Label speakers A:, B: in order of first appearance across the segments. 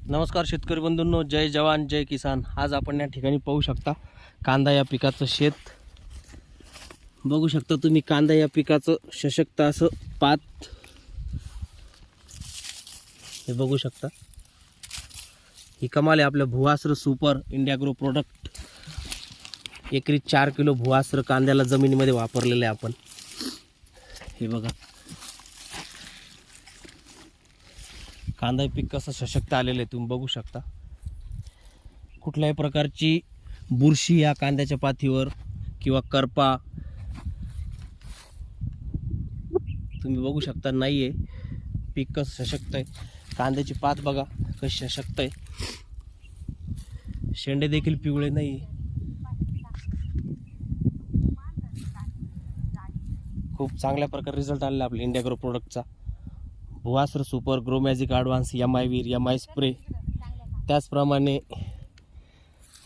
A: नमस्कार शेतकरी बंधूंनो, जय जवान जय किसान। आज आपण या ठिकाणी पाहू शकता कांदा या पिकाचं शेत बघू शकता तुम्ही। कांदा या पिकाचं सशक्त असं पात हे बघू शकता। ही कमाल आहे आपल्या भुवास्त्र सुपर इंडिया ग्रो प्रोडक्ट। एकरी 4 किलो भुवास्त्र कांद्याला जमिनीमध्ये वापरलेले आपण। हे बघा कांदा पीक कसं सशक्त आलेलं आहे तुम्ही बघू शकता। कुठल्याही प्रकारची बुरशी या कांद्याच्या पातीवर किंवा करपा तुम्ही बघू शकता नाहीये। पीक कसं सशक्त आहे, कांद्याची पात बघा कशी सशक्त आहे, शेंडे देखील पिवळे नाही। खूप चांगल्या प्रकारे रिझल्ट आलेला आपल्या इंडिया ग्रो प्रोडक्टचा। भुवास्त्र super, grow magic advance, MI Veer, MI spray, त्याचप्रमाणे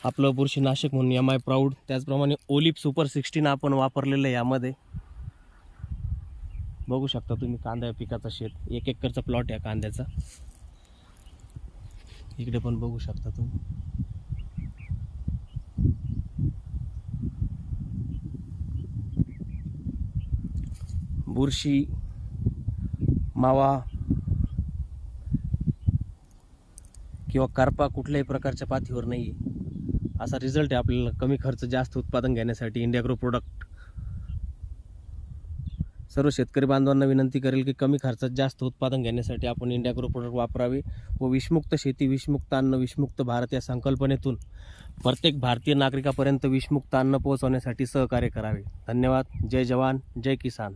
A: आपलं बुरशीनाशक म्हणून MI प्राऊड, त्याचप्रमाणे ओलिप सुपर 16 आपण वापरलेलं आहे यामध्ये। बघू शकता तुम्ही कांदा पिकाचा शेत, 1 एकरचा प्लॉट आहे कांद्याचा। इकडे पण बघू शकता तुम्ही। बुरशी, मावा किंवा करपा कुठल्याही प्रकारच्या पातीवर नाही आहे, असा रिझल्ट आहे आपल्याला कमी खर्च जास्त उत्पादन घेण्यासाठी इंडिया ग्रो प्रोडक्ट। सर्व शेतकरी बांधवांना विनंती करेल की कमी खर्चात जास्त उत्पादन घेण्यासाठी आपण इंडिया ग्रो प्रोडक्ट वापरावे व विषमुक्त शेती विषमुक्त अन्न विषमुक्त भारत या संकल्पनेतून प्रत्येक भारतीय नागरिकापर्यंत विषमुक्त अन्न पोहोचवण्यासाठी सहकार्य करावे। धन्यवाद। जय जवान जय किसान।